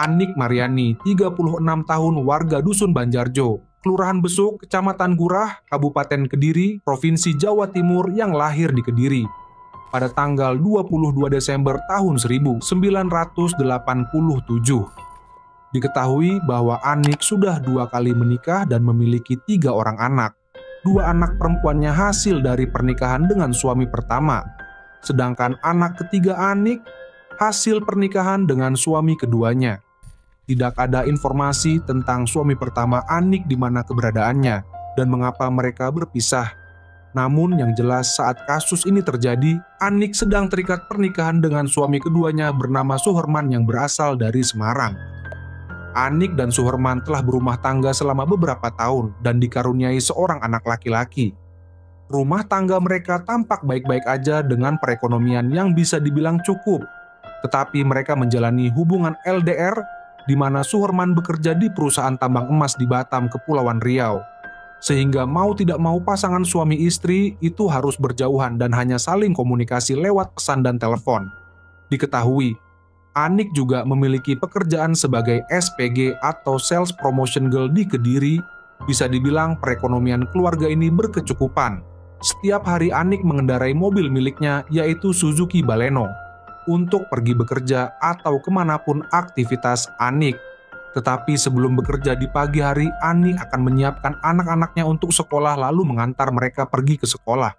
Anik Mariani, 36 tahun, warga Dusun Banjarjo, Kelurahan Besuk, Kecamatan Gurah, Kabupaten Kediri, Provinsi Jawa Timur yang lahir di Kediri pada tanggal 22 Desember tahun 1987. Diketahui bahwa Anik sudah 2 kali menikah dan memiliki 3 orang anak. 2 anak perempuannya hasil dari pernikahan dengan suami pertama, sedangkan anak ketiga Anik hasil pernikahan dengan suami keduanya. Tidak ada informasi tentang suami pertama Anik di mana keberadaannya dan mengapa mereka berpisah. Namun yang jelas saat kasus ini terjadi, Anik sedang terikat pernikahan dengan suami keduanya bernama Suherman yang berasal dari Semarang. Anik dan Suherman telah berumah tangga selama beberapa tahun dan dikaruniai seorang anak laki-laki. Rumah tangga mereka tampak baik-baik aja dengan perekonomian yang bisa dibilang cukup. Tetapi mereka menjalani hubungan LDR di mana Suherman bekerja di perusahaan tambang emas di Batam, Kepulauan Riau. Sehingga mau tidak mau pasangan suami istri itu harus berjauhan dan hanya saling komunikasi lewat pesan dan telepon. Diketahui, Anik juga memiliki pekerjaan sebagai SPG atau Sales Promotion Girl di Kediri. Bisa dibilang perekonomian keluarga ini berkecukupan. Setiap hari Anik mengendarai mobil miliknya yaitu Suzuki Baleno untuk pergi bekerja atau kemanapun aktivitas Anik. Tetapi sebelum bekerja di pagi hari, Anik akan menyiapkan anak-anaknya untuk sekolah lalu mengantar mereka pergi ke sekolah.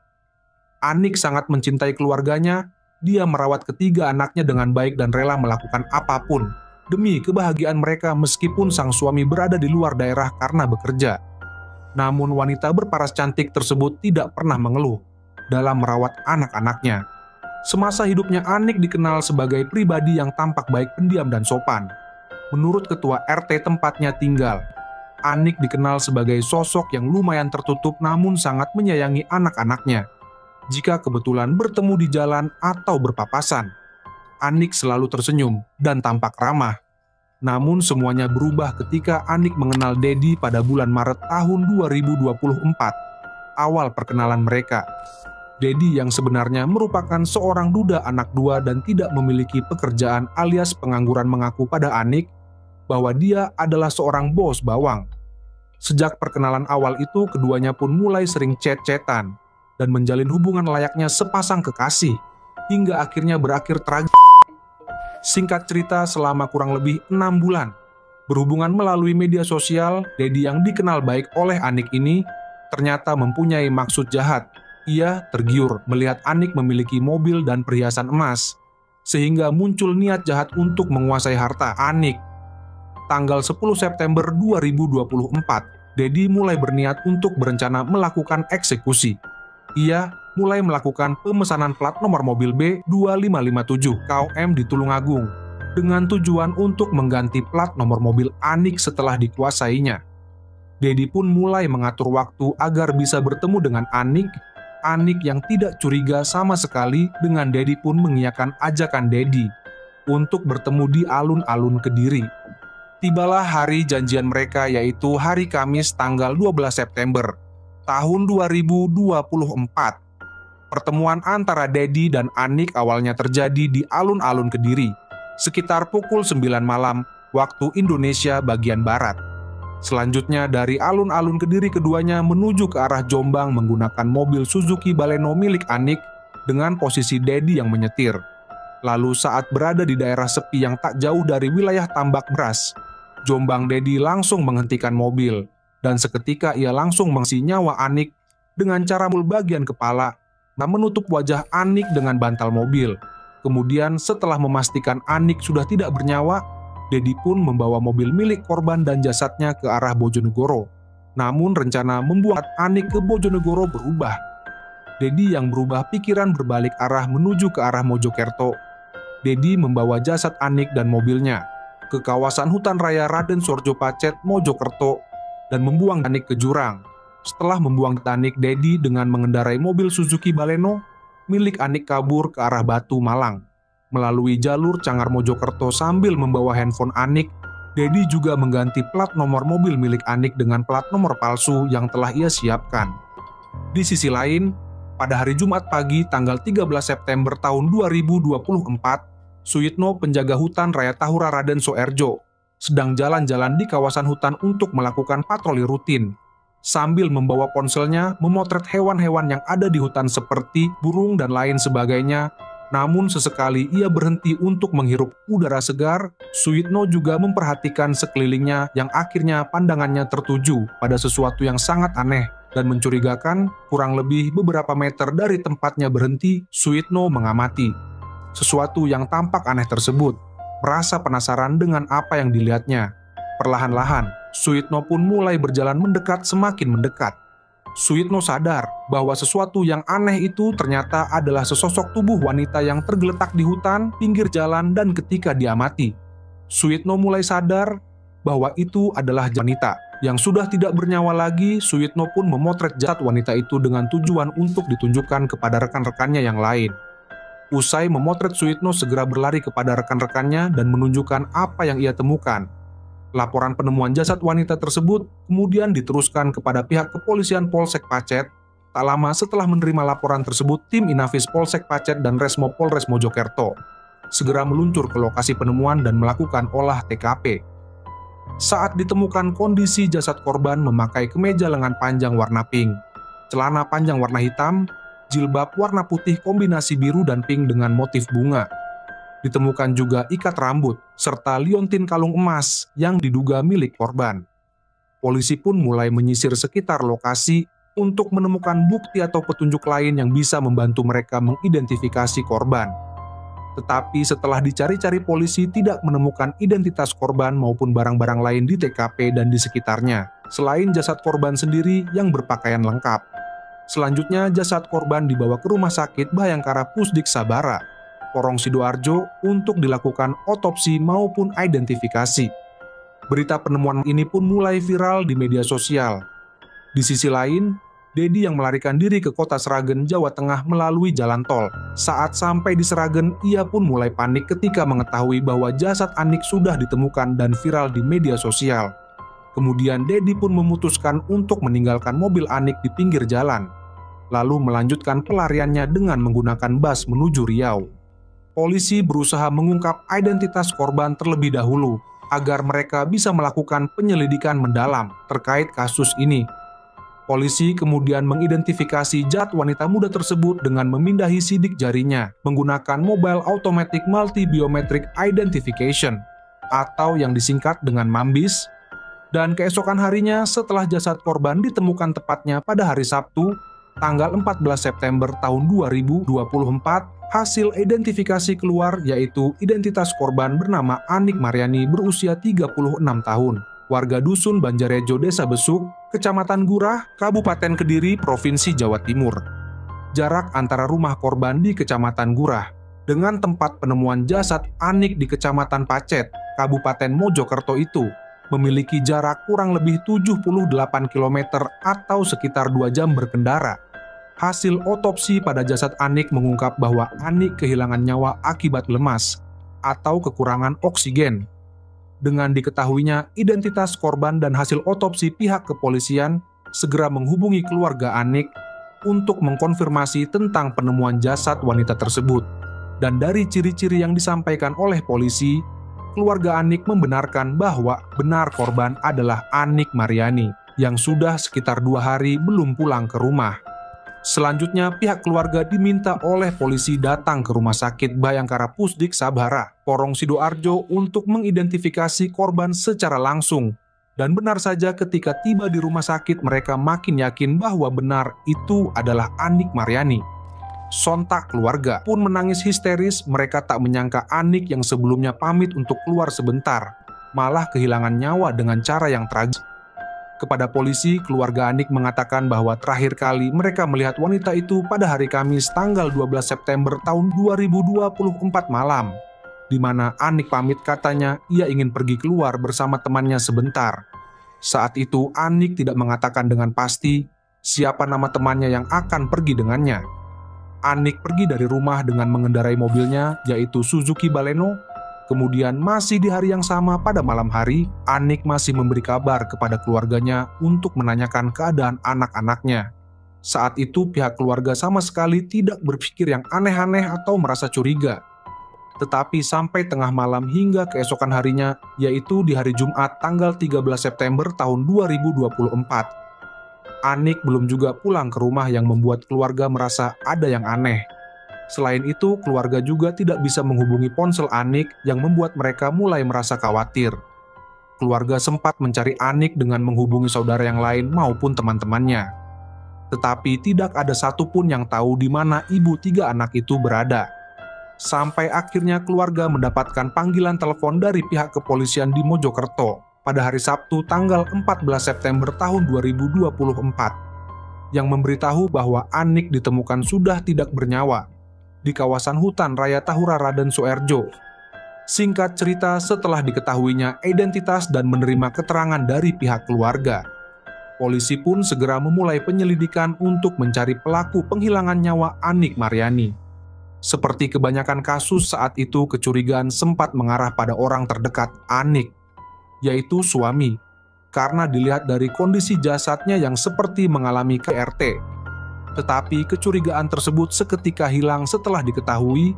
Anik sangat mencintai keluarganya, dia merawat ketiga anaknya dengan baik dan rela melakukan apapun demi kebahagiaan mereka meskipun sang suami berada di luar daerah karena bekerja. Namun wanita berparas cantik tersebut tidak pernah mengeluh dalam merawat anak-anaknya. Semasa hidupnya Anik dikenal sebagai pribadi yang tampak baik, pendiam dan sopan. Menurut ketua RT tempatnya tinggal, Anik dikenal sebagai sosok yang lumayan tertutup namun sangat menyayangi anak-anaknya. Jika kebetulan bertemu di jalan atau berpapasan, Anik selalu tersenyum dan tampak ramah. Namun semuanya berubah ketika Anik mengenal Dedi pada bulan Maret tahun 2024, awal perkenalan mereka. Dedi yang sebenarnya merupakan seorang duda anak 2 dan tidak memiliki pekerjaan alias pengangguran mengaku pada Anik bahwa dia adalah seorang bos bawang. Sejak perkenalan awal itu, keduanya pun mulai sering chat-chatan dan menjalin hubungan layaknya sepasang kekasih, hingga akhirnya berakhir tragis. Singkat cerita, selama kurang lebih 6 bulan, berhubungan melalui media sosial, Dedi yang dikenal baik oleh Anik ini ternyata mempunyai maksud jahat. Ia tergiur melihat Anik memiliki mobil dan perhiasan emas, sehingga muncul niat jahat untuk menguasai harta Anik. Tanggal 10 September 2024, Dedi mulai berniat untuk berencana melakukan eksekusi. Ia mulai melakukan pemesanan plat nomor mobil B2557 KOM di Tulungagung dengan tujuan untuk mengganti plat nomor mobil Anik setelah dikuasainya. Dedi pun mulai mengatur waktu agar bisa bertemu dengan Anik. Anik yang tidak curiga sama sekali dengan Dedi pun mengiyakan ajakan Dedi untuk bertemu di alun-alun Kediri. Tibalah hari janjian mereka, yaitu hari Kamis tanggal 12 September tahun 2024. Pertemuan antara Dedi dan Anik awalnya terjadi di alun-alun Kediri sekitar pukul 9 malam waktu Indonesia bagian Barat. Selanjutnya dari alun-alun Kediri keduanya menuju ke arah Jombang menggunakan mobil Suzuki Baleno milik Anik dengan posisi Dedi yang menyetir. Lalu saat berada di daerah sepi yang tak jauh dari wilayah tambak beras, Jombang Dedi langsung menghentikan mobil dan seketika ia langsung mengisi nyawa Anik dengan cara bagian kepala dan menutup wajah Anik dengan bantal mobil. Kemudian setelah memastikan Anik sudah tidak bernyawa, Dedi pun membawa mobil milik korban dan jasadnya ke arah Bojonegoro. Namun rencana membuat Anik ke Bojonegoro berubah. Dedi yang berubah pikiran berbalik arah menuju ke arah Mojokerto. Dedi membawa jasad Anik dan mobilnya ke kawasan hutan raya Raden Sorjo Pacet, Mojokerto, dan membuang Anik ke jurang. Setelah membuang Anik, Dedi dengan mengendarai mobil Suzuki Baleno milik Anik kabur ke arah Batu, Malang. Melalui jalur Cangar Mojokerto sambil membawa handphone Anik, Dedi juga mengganti plat nomor mobil milik Anik dengan plat nomor palsu yang telah ia siapkan. Di sisi lain, pada hari Jumat pagi tanggal 13 September tahun 2024, Suyitno, penjaga hutan Raya Tahura Raden Soerjo, sedang jalan-jalan di kawasan hutan untuk melakukan patroli rutin. Sambil membawa ponselnya memotret hewan-hewan yang ada di hutan seperti burung dan lain sebagainya. Namun sesekali ia berhenti untuk menghirup udara segar. Suyitno juga memperhatikan sekelilingnya yang akhirnya pandangannya tertuju pada sesuatu yang sangat aneh dan mencurigakan. Kurang lebih beberapa meter dari tempatnya berhenti, Suyitno mengamati sesuatu yang tampak aneh tersebut. Merasa penasaran dengan apa yang dilihatnya. Perlahan-lahan, Suyitno pun mulai berjalan mendekat semakin mendekat. Suyitno sadar bahwa sesuatu yang aneh itu ternyata adalah sesosok tubuh wanita yang tergeletak di hutan pinggir jalan, dan ketika diamati, Suyitno mulai sadar bahwa itu adalah wanita yang sudah tidak bernyawa lagi. Suyitno pun memotret jasad wanita itu dengan tujuan untuk ditunjukkan kepada rekan-rekannya yang lain. Usai memotret, Suyitno segera berlari kepada rekan-rekannya dan menunjukkan apa yang ia temukan. Laporan penemuan jasad wanita tersebut kemudian diteruskan kepada pihak kepolisian Polsek Pacet. Tak lama setelah menerima laporan tersebut, tim Inafis Polsek Pacet dan Resmo Polres Mojokerto segera meluncur ke lokasi penemuan dan melakukan olah TKP. Saat ditemukan, kondisi jasad korban memakai kemeja lengan panjang warna pink, celana panjang warna hitam, jilbab warna putih kombinasi biru dan pink dengan motif bunga. Ditemukan juga ikat rambut, serta liontin kalung emas yang diduga milik korban. Polisi pun mulai menyisir sekitar lokasi untuk menemukan bukti atau petunjuk lain yang bisa membantu mereka mengidentifikasi korban. Tetapi setelah dicari-cari, polisi tidak menemukan identitas korban maupun barang-barang lain di TKP dan di sekitarnya, selain jasad korban sendiri yang berpakaian lengkap. Selanjutnya, jasad korban dibawa ke Rumah Sakit Bhayangkara Pusdik Sabara, Porong Sidoarjo untuk dilakukan otopsi maupun identifikasi. Berita penemuan ini pun mulai viral di media sosial. Di sisi lain, Dedi yang melarikan diri ke kota Sragen, Jawa Tengah melalui jalan tol. Saat sampai di Sragen, ia pun mulai panik ketika mengetahui bahwa jasad Anik sudah ditemukan dan viral di media sosial. Kemudian Dedi pun memutuskan untuk meninggalkan mobil Anik di pinggir jalan, lalu melanjutkan pelariannya dengan menggunakan bus menuju Riau. Polisi berusaha mengungkap identitas korban terlebih dahulu agar mereka bisa melakukan penyelidikan mendalam terkait kasus ini. Polisi kemudian mengidentifikasi jasad wanita muda tersebut dengan memindahi sidik jarinya menggunakan Mobile Automatic Multi Biometric Identification atau yang disingkat dengan MAMBIS. Dan keesokan harinya, setelah jasad korban ditemukan tepatnya pada hari Sabtu, tanggal 14 September tahun 2024, hasil identifikasi keluar, yaitu identitas korban bernama Anik Mariani berusia 36 tahun, warga Dusun Banjarejo, Desa Besuk, Kecamatan Gurah, Kabupaten Kediri, Provinsi Jawa Timur. Jarak antara rumah korban di Kecamatan Gurah dengan tempat penemuan jasad Anik di Kecamatan Pacet, Kabupaten Mojokerto itu memiliki jarak kurang lebih 78 km atau sekitar 2 jam berkendara. Hasil otopsi pada jasad Anik mengungkap bahwa Anik kehilangan nyawa akibat lemas atau kekurangan oksigen. Dengan diketahuinya identitas korban dan hasil otopsi, pihak kepolisian segera menghubungi keluarga Anik untuk mengkonfirmasi tentang penemuan jasad wanita tersebut. Dan dari ciri-ciri yang disampaikan oleh polisi, keluarga Anik membenarkan bahwa benar korban adalah Anik Mariani yang sudah sekitar 2 hari belum pulang ke rumah. Selanjutnya, pihak keluarga diminta oleh polisi datang ke Rumah Sakit Bhayangkara Pusdik Sabara, Porong Sidoarjo untuk mengidentifikasi korban secara langsung. Dan benar saja, ketika tiba di rumah sakit, mereka makin yakin bahwa benar itu adalah Anik Mariani. Sontak keluarga pun menangis histeris. Mereka tak menyangka Anik yang sebelumnya pamit untuk keluar sebentar malah kehilangan nyawa dengan cara yang tragis. Kepada polisi, keluarga Anik mengatakan bahwa terakhir kali mereka melihat wanita itu pada hari Kamis tanggal 12 September tahun 2024 malam, di mana Anik pamit, katanya ia ingin pergi keluar bersama temannya sebentar. Saat itu Anik tidak mengatakan dengan pasti siapa nama temannya yang akan pergi dengannya. Anik pergi dari rumah dengan mengendarai mobilnya, yaitu Suzuki Baleno. Kemudian masih di hari yang sama pada malam hari, Anik masih memberi kabar kepada keluarganya untuk menanyakan keadaan anak-anaknya. Saat itu pihak keluarga sama sekali tidak berpikir yang aneh-aneh atau merasa curiga. Tetapi sampai tengah malam hingga keesokan harinya, yaitu di hari Jumat tanggal 13 September tahun 2024, Anik belum juga pulang ke rumah yang membuat keluarga merasa ada yang aneh. Selain itu, keluarga juga tidak bisa menghubungi ponsel Anik yang membuat mereka mulai merasa khawatir. Keluarga sempat mencari Anik dengan menghubungi saudara yang lain maupun teman-temannya. Tetapi tidak ada satupun yang tahu di mana ibu 3 anak itu berada. Sampai akhirnya keluarga mendapatkan panggilan telepon dari pihak kepolisian di Mojokerto pada hari Sabtu tanggal 14 September tahun 2024 yang memberitahu bahwa Anik ditemukan sudah tidak bernyawa di kawasan hutan raya Tahura Raden Suerjo. Singkat cerita, setelah diketahuinya identitas dan menerima keterangan dari pihak keluarga, polisi pun segera memulai penyelidikan untuk mencari pelaku penghilangan nyawa Anik Maryani. Seperti kebanyakan kasus saat itu, kecurigaan sempat mengarah pada orang terdekat Anik, yaitu suami, karena dilihat dari kondisi jasadnya yang seperti mengalami KRT. Tetapi kecurigaan tersebut seketika hilang setelah diketahui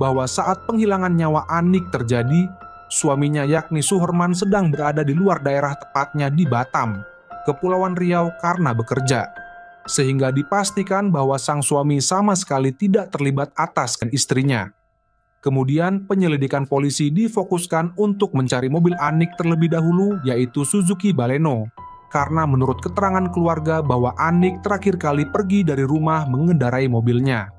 bahwa saat penghilangan nyawa Anik terjadi, suaminya yakni Suherman sedang berada di luar daerah, tepatnya di Batam, Kepulauan Riau karena bekerja. Sehingga dipastikan bahwa sang suami sama sekali tidak terlibat atas istrinya. Kemudian penyelidikan polisi difokuskan untuk mencari mobil Anik terlebih dahulu, yaitu Suzuki Baleno, karena menurut keterangan keluarga bahwa Anik terakhir kali pergi dari rumah mengendarai mobilnya.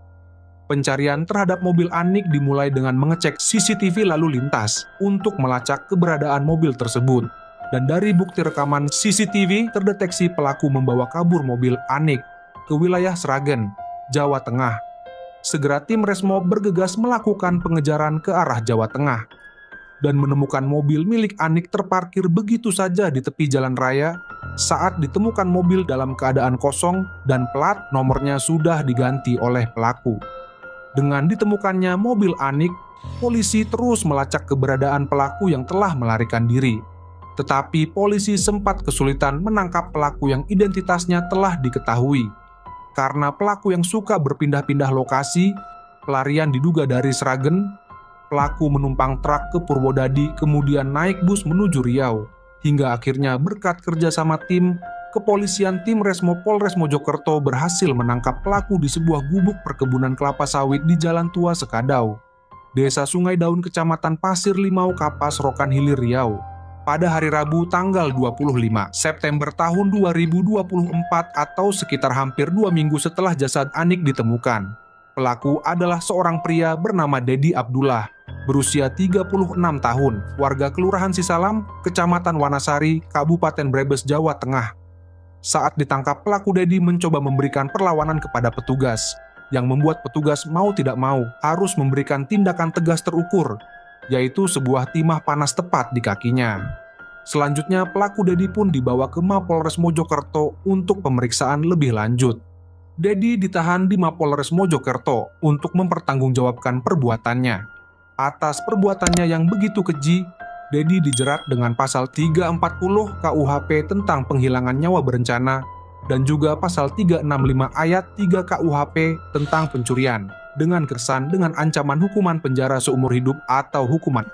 Pencarian terhadap mobil Anik dimulai dengan mengecek CCTV lalu lintas untuk melacak keberadaan mobil tersebut. Dan dari bukti rekaman CCTV terdeteksi pelaku membawa kabur mobil Anik ke wilayah Sragen, Jawa Tengah. Segera tim Resmo bergegas melakukan pengejaran ke arah Jawa Tengah dan menemukan mobil milik Anik terparkir begitu saja di tepi jalan raya saat ditemukan mobil dalam keadaan kosong dan plat nomornya sudah diganti oleh pelaku. Dengan ditemukannya mobil Anik, polisi terus melacak keberadaan pelaku yang telah melarikan diri. Tetapi polisi sempat kesulitan menangkap pelaku yang identitasnya telah diketahui. Karena pelaku yang suka berpindah-pindah lokasi, pelarian diduga dari Sragen, pelaku menumpang truk ke Purwodadi kemudian naik bus menuju Riau. Hingga akhirnya berkat kerjasama tim, kepolisian tim Resmo Polres Mojokerto berhasil menangkap pelaku di sebuah gubuk perkebunan kelapa sawit di Jalan Tua Sekadau, Desa Sungai Daun, Kecamatan Pasir Limau, Kapas, Rokan Hilir, Riau, pada hari Rabu tanggal 25 September tahun 2024 atau sekitar hampir 2 minggu setelah jasad Anik ditemukan. Pelaku adalah seorang pria bernama Dedi Abdullah, berusia 36 tahun, warga Kelurahan Sisalam, Kecamatan Wanasari, Kabupaten Brebes, Jawa Tengah. Saat ditangkap, pelaku Dedi mencoba memberikan perlawanan kepada petugas, yang membuat petugas mau tidak mau harus memberikan tindakan tegas terukur, yaitu sebuah timah panas tepat di kakinya. Selanjutnya, pelaku Dedi pun dibawa ke Mapolres Mojokerto untuk pemeriksaan lebih lanjut. Dedi ditahan di Mapolres Mojokerto untuk mempertanggungjawabkan perbuatannya. Atas perbuatannya yang begitu keji, Dedi dijerat dengan pasal 340 KUHP tentang penghilangan nyawa berencana dan juga pasal 365 ayat 3 KUHP tentang pencurian dengan kesan dengan ancaman hukuman penjara seumur hidup atau hukuman